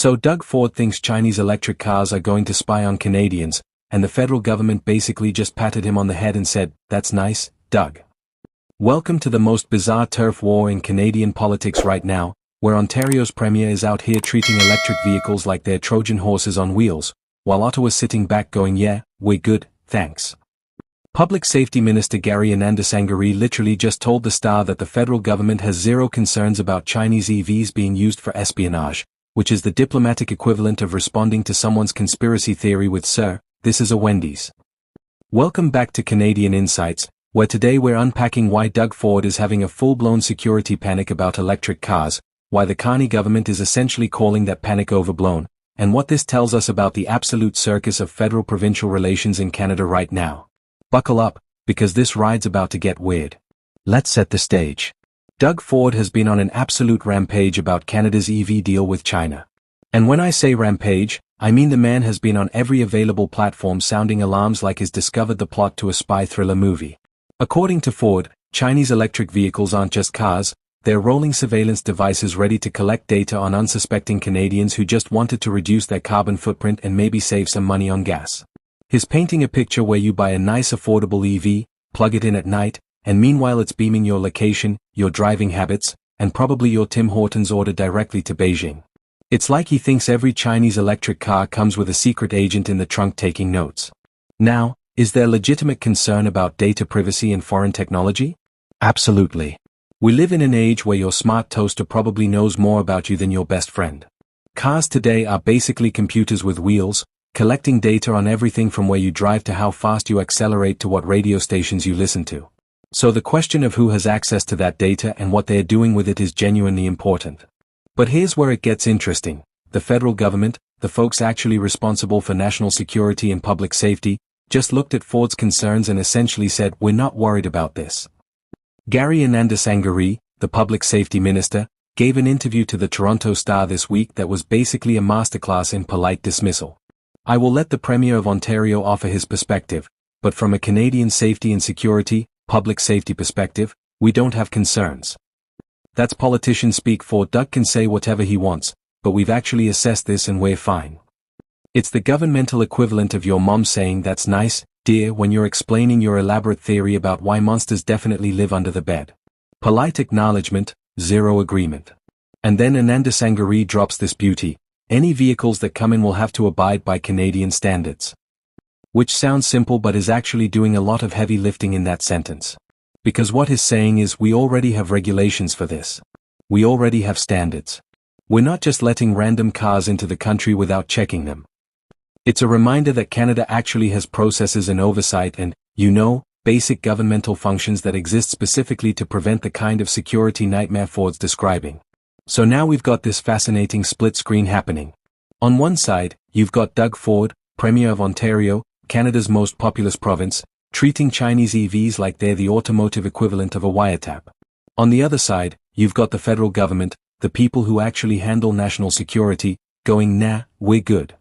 So Doug Ford thinks Chinese electric cars are going to spy on Canadians, and the federal government basically just patted him on the head and said, "That's nice, Doug." Welcome to the most bizarre turf war in Canadian politics right now, where Ontario's premier is out here treating electric vehicles like they're Trojan horses on wheels, while Ottawa's sitting back going, "Yeah, we're good, thanks." Public Safety Minister Anandasangaree literally just told the Star that the federal government has zero concerns about Chinese EVs being used for espionage, which is the diplomatic equivalent of responding to someone's conspiracy theory with, "Sir, this is a Wendy's." Welcome back to Canadian Insights, where today we're unpacking why Doug Ford is having a full-blown security panic about electric cars, why the Carney government is essentially calling that panic overblown, and what this tells us about the absolute circus of federal-provincial relations in Canada right now. Buckle up, because this ride's about to get weird. Let's set the stage. Doug Ford has been on an absolute rampage about Canada's EV deal with China. And when I say rampage, I mean the man has been on every available platform sounding alarms like he's discovered the plot to a spy thriller movie. According to Ford, Chinese electric vehicles aren't just cars, they're rolling surveillance devices ready to collect data on unsuspecting Canadians who just wanted to reduce their carbon footprint and maybe save some money on gas. He's painting a picture where you buy a nice affordable EV, plug it in at night, and meanwhile it's beaming your location, your driving habits, and probably your Tim Hortons order directly to Beijing. It's like he thinks every Chinese electric car comes with a secret agent in the trunk taking notes. Now, is there legitimate concern about data privacy and foreign technology? Absolutely. We live in an age where your smart toaster probably knows more about you than your best friend. Cars today are basically computers with wheels, collecting data on everything from where you drive to how fast you accelerate to what radio stations you listen to. So the question of who has access to that data and what they are doing with it is genuinely important. But here's where it gets interesting. The federal government, the folks actually responsible for national security and public safety, just looked at Ford's concerns and essentially said, "We're not worried about this." Anandasangaree, the public safety minister, gave an interview to the Toronto Star this week that was basically a masterclass in polite dismissal. I will let the Premier of Ontario offer his perspective, but from a Canadian safety and security, public safety perspective, we don't have concerns. That's politician speak. For Doug can say whatever he wants, but we've actually assessed this and we're fine. It's the governmental equivalent of your mom saying "That's nice, dear," when you're explaining your elaborate theory about why monsters definitely live under the bed. Polite acknowledgement, zero agreement. And then Anandasangaree drops this beauty: any vehicles that come in will have to abide by Canadian standards. Which sounds simple but is actually doing a lot of heavy lifting in that sentence. Because what he's saying is we already have regulations for this. We already have standards. We're not just letting random cars into the country without checking them. It's a reminder that Canada actually has processes and oversight and, basic governmental functions that exist specifically to prevent the kind of security nightmare Ford's describing. So now we've got this fascinating split screen happening. On one side, you've got Doug Ford, Premier of Ontario, Canada's most populous province, treating Chinese EVs like they're the automotive equivalent of a wiretap. On the other side, you've got the federal government, the people who actually handle national security, going, "Nah, we're good."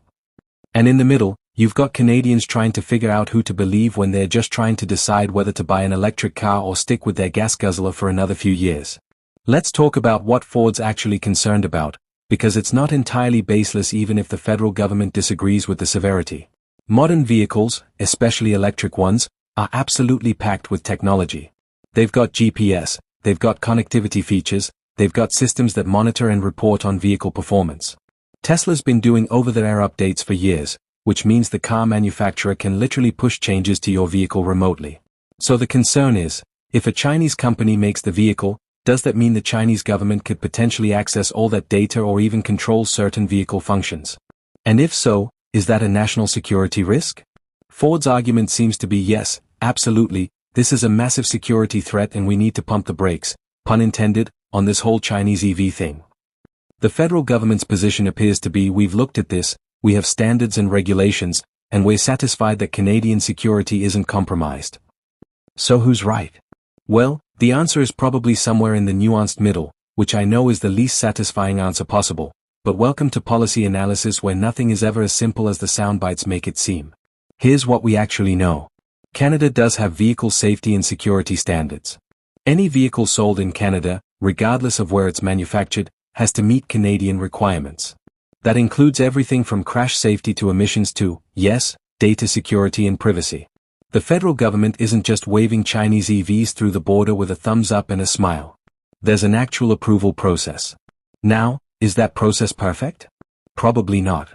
And in the middle, you've got Canadians trying to figure out who to believe when they're just trying to decide whether to buy an electric car or stick with their gas guzzler for another few years. Let's talk about what Ford's actually concerned about, because it's not entirely baseless even if the federal government disagrees with the severity. Modern vehicles, especially electric ones, are absolutely packed with technology. They've got GPS, they've got connectivity features, they've got systems that monitor and report on vehicle performance. Tesla's been doing over-the-air updates for years, which means the car manufacturer can literally push changes to your vehicle remotely. So the concern is, if a Chinese company makes the vehicle, does that mean the Chinese government could potentially access all that data or even control certain vehicle functions? And if so, is that a national security risk? Ford's argument seems to be yes, absolutely, this is a massive security threat and we need to pump the brakes, pun intended, on this whole Chinese EV thing. The federal government's position appears to be we've looked at this, we have standards and regulations, and we're satisfied that Canadian security isn't compromised. So who's right? Well, the answer is probably somewhere in the nuanced middle, which I know is the least satisfying answer possible, but welcome to policy analysis where nothing is ever as simple as the soundbites make it seem. Here's what we actually know. Canada does have vehicle safety and security standards. Any vehicle sold in Canada, regardless of where it's manufactured, has to meet Canadian requirements. That includes everything from crash safety to emissions to, yes, data security and privacy. The federal government isn't just waving Chinese EVs through the border with a thumbs up and a smile. There's an actual approval process. Now, is that process perfect? Probably not.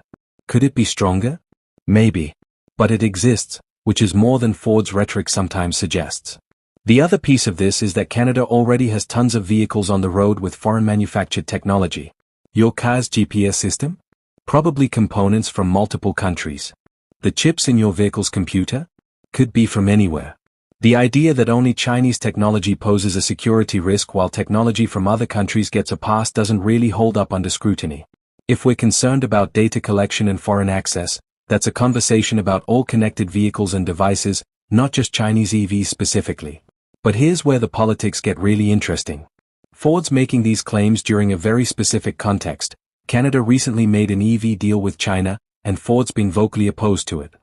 Could it be stronger? Maybe. But it exists, which is more than Ford's rhetoric sometimes suggests. The other piece of this is that Canada already has tons of vehicles on the road with foreign-manufactured technology. Your car's GPS system? Probably components from multiple countries. The chips in your vehicle's computer? Could be from anywhere. The idea that only Chinese technology poses a security risk while technology from other countries gets a pass doesn't really hold up under scrutiny. If we're concerned about data collection and foreign access, that's a conversation about all connected vehicles and devices, not just Chinese EVs specifically. But here's where the politics get really interesting. Ford's making these claims during a very specific context. Canada recently made an EV deal with China, and Ford's been vocally opposed to it.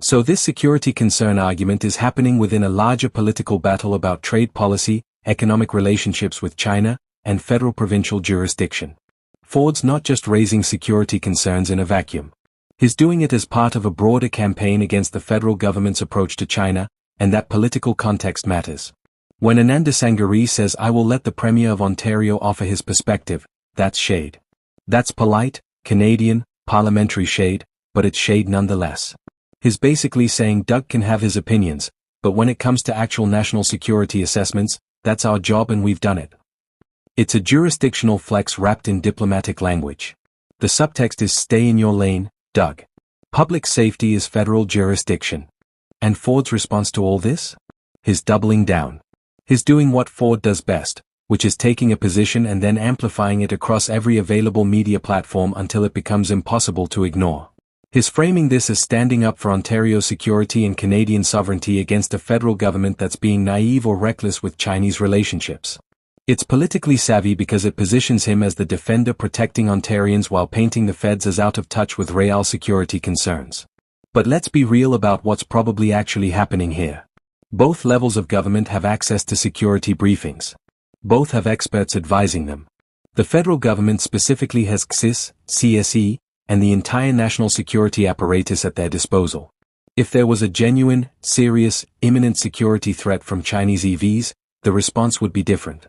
So this security concern argument is happening within a larger political battle about trade policy, economic relationships with China, and federal provincial jurisdiction. Ford's not just raising security concerns in a vacuum. He's doing it as part of a broader campaign against the federal government's approach to China, and that political context matters. When Anandasangaree says I will let the Premier of Ontario offer his perspective, that's shade. That's polite, Canadian, parliamentary shade, but it's shade nonetheless. He's basically saying Doug can have his opinions, but when it comes to actual national security assessments, that's our job and we've done it. It's a jurisdictional flex wrapped in diplomatic language. The subtext is stay in your lane, Doug. Public safety is federal jurisdiction. And Ford's response to all this? His doubling down. He's doing what Ford does best, which is taking a position and then amplifying it across every available media platform until it becomes impossible to ignore. He's framing this as standing up for Ontario's security and Canadian sovereignty against a federal government that's being naive or reckless with Chinese relationships. It's politically savvy because it positions him as the defender protecting Ontarians while painting the feds as out of touch with real security concerns. But let's be real about what's probably actually happening here. Both levels of government have access to security briefings. Both have experts advising them. The federal government specifically has CSIS, CSE, and the entire national security apparatus at their disposal. If there was a genuine, serious, imminent security threat from Chinese EVs, the response would be different.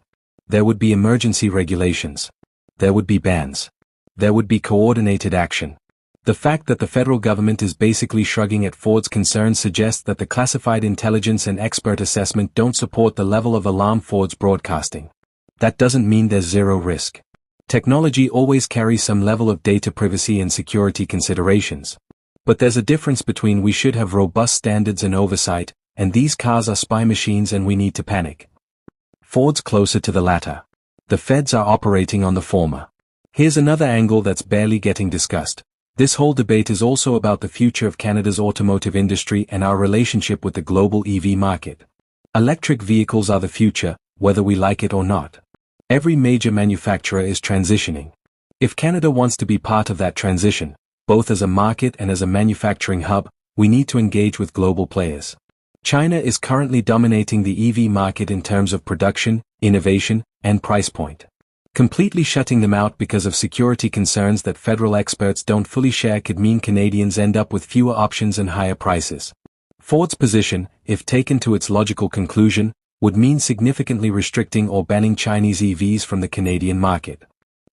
There would be emergency regulations. There would be bans. There would be coordinated action. The fact that the federal government is basically shrugging at Ford's concerns suggests that the classified intelligence and expert assessment don't support the level of alarm Ford's broadcasting. That doesn't mean there's zero risk. Technology always carries some level of data privacy and security considerations. But there's a difference between we should have robust standards and oversight, and these cars are spy machines and we need to panic. Ford's closer to the latter. The feds are operating on the former. Here's another angle that's barely getting discussed. This whole debate is also about the future of Canada's automotive industry and our relationship with the global EV market. Electric vehicles are the future, whether we like it or not. Every major manufacturer is transitioning. If Canada wants to be part of that transition, both as a market and as a manufacturing hub, we need to engage with global players. China is currently dominating the EV market in terms of production, innovation, and price point. Completely shutting them out because of security concerns that federal experts don't fully share could mean Canadians end up with fewer options and higher prices. Ford's position, if taken to its logical conclusion, would mean significantly restricting or banning Chinese EVs from the Canadian market.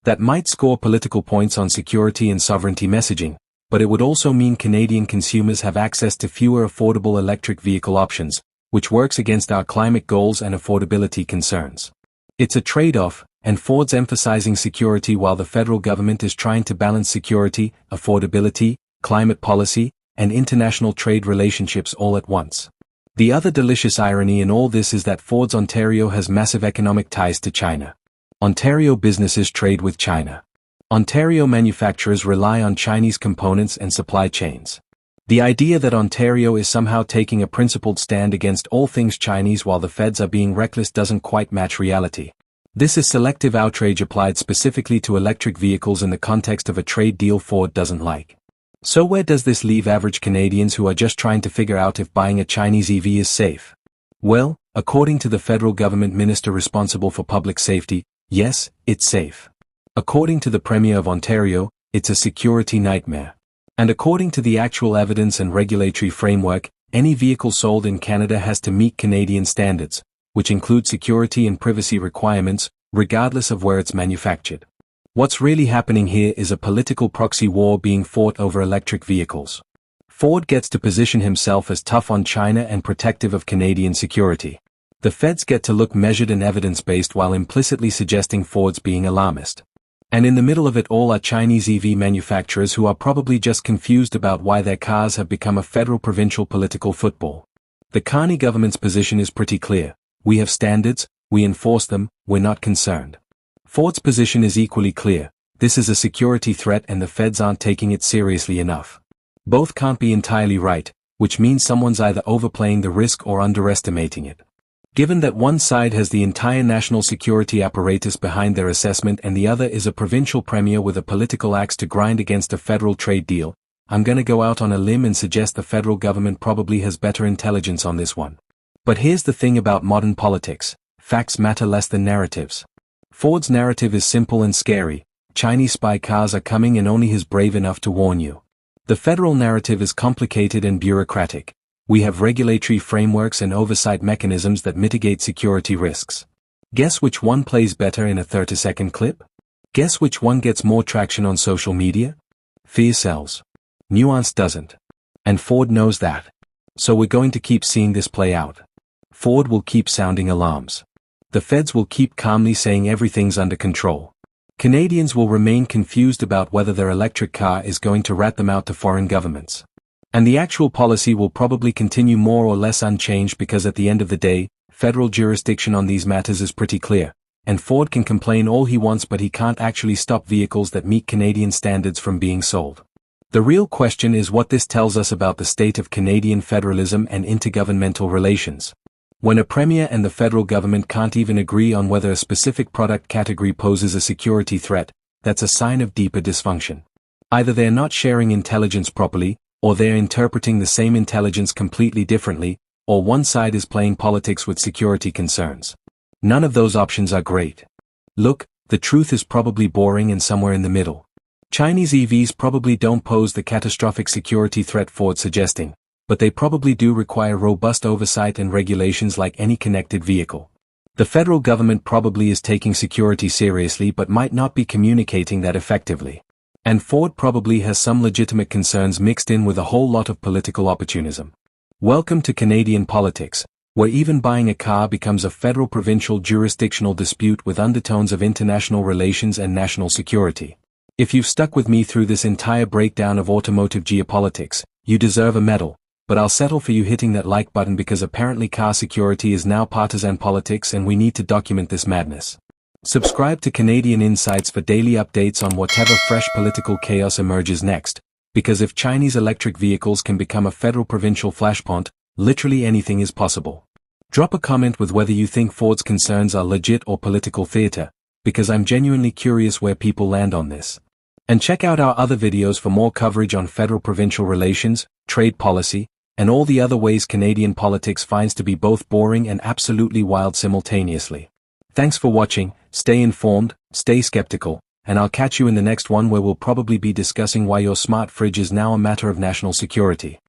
That might score political points on security and sovereignty messaging, but it would also mean Canadian consumers have access to fewer affordable electric vehicle options, which works against our climate goals and affordability concerns. It's a trade-off, and Ford's emphasizing security while the federal government is trying to balance security, affordability, climate policy, and international trade relationships all at once. The other delicious irony in all this is that Ford's Ontario has massive economic ties to China. Ontario businesses trade with China. Ontario manufacturers rely on Chinese components and supply chains. The idea that Ontario is somehow taking a principled stand against all things Chinese while the feds are being reckless doesn't quite match reality. This is selective outrage applied specifically to electric vehicles in the context of a trade deal Ford doesn't like. So where does this leave average Canadians who are just trying to figure out if buying a Chinese EV is safe? Well, according to the federal government minister responsible for public safety, yes, it's safe. According to the Premier of Ontario, it's a security nightmare. And according to the actual evidence and regulatory framework, any vehicle sold in Canada has to meet Canadian standards, which include security and privacy requirements, regardless of where it's manufactured. What's really happening here is a political proxy war being fought over electric vehicles. Ford gets to position himself as tough on China and protective of Canadian security. The feds get to look measured and evidence-based while implicitly suggesting Ford's being alarmist. And in the middle of it all are Chinese EV manufacturers who are probably just confused about why their cars have become a federal-provincial political football. The Carney government's position is pretty clear. We have standards, we enforce them, we're not concerned. Ford's position is equally clear. This is a security threat and the feds aren't taking it seriously enough. Both can't be entirely right, which means someone's either overplaying the risk or underestimating it. Given that one side has the entire national security apparatus behind their assessment and the other is a provincial premier with a political axe to grind against a federal trade deal, I'm gonna go out on a limb and suggest the federal government probably has better intelligence on this one. But here's the thing about modern politics: facts matter less than narratives. Ford's narrative is simple and scary: Chinese spy cars are coming and only he's brave enough to warn you. The federal narrative is complicated and bureaucratic. We have regulatory frameworks and oversight mechanisms that mitigate security risks. Guess which one plays better in a 30-second clip? Guess which one gets more traction on social media? Fear sells. Nuance doesn't. And Ford knows that. So we're going to keep seeing this play out. Ford will keep sounding alarms. The feds will keep calmly saying everything's under control. Canadians will remain confused about whether their electric car is going to rat them out to foreign governments. And the actual policy will probably continue more or less unchanged because at the end of the day, federal jurisdiction on these matters is pretty clear, and Ford can complain all he wants but he can't actually stop vehicles that meet Canadian standards from being sold. The real question is what this tells us about the state of Canadian federalism and intergovernmental relations. When a premier and the federal government can't even agree on whether a specific product category poses a security threat, that's a sign of deeper dysfunction. Either they're not sharing intelligence properly, or they're interpreting the same intelligence completely differently, or one side is playing politics with security concerns. None of those options are great. Look, the truth is probably boring and somewhere in the middle. Chinese EVs probably don't pose the catastrophic security threat Ford's suggesting, but they probably do require robust oversight and regulations like any connected vehicle. The federal government probably is taking security seriously but might not be communicating that effectively. And Ford probably has some legitimate concerns mixed in with a whole lot of political opportunism. Welcome to Canadian politics, where even buying a car becomes a federal-provincial jurisdictional dispute with undertones of international relations and national security. If you've stuck with me through this entire breakdown of automotive geopolitics, you deserve a medal. But I'll settle for you hitting that like button because apparently car security is now partisan politics and we need to document this madness. Subscribe to Canadian Insights for daily updates on whatever fresh political chaos emerges next, because if Chinese electric vehicles can become a federal-provincial flashpoint, literally anything is possible. Drop a comment with whether you think Ford's concerns are legit or political theater, because I'm genuinely curious where people land on this. And check out our other videos for more coverage on federal-provincial relations, trade policy, and all the other ways Canadian politics finds to be both boring and absolutely wild simultaneously. Thanks for watching, stay informed, stay skeptical, and I'll catch you in the next one where we'll probably be discussing why your smart fridge is now a matter of national security.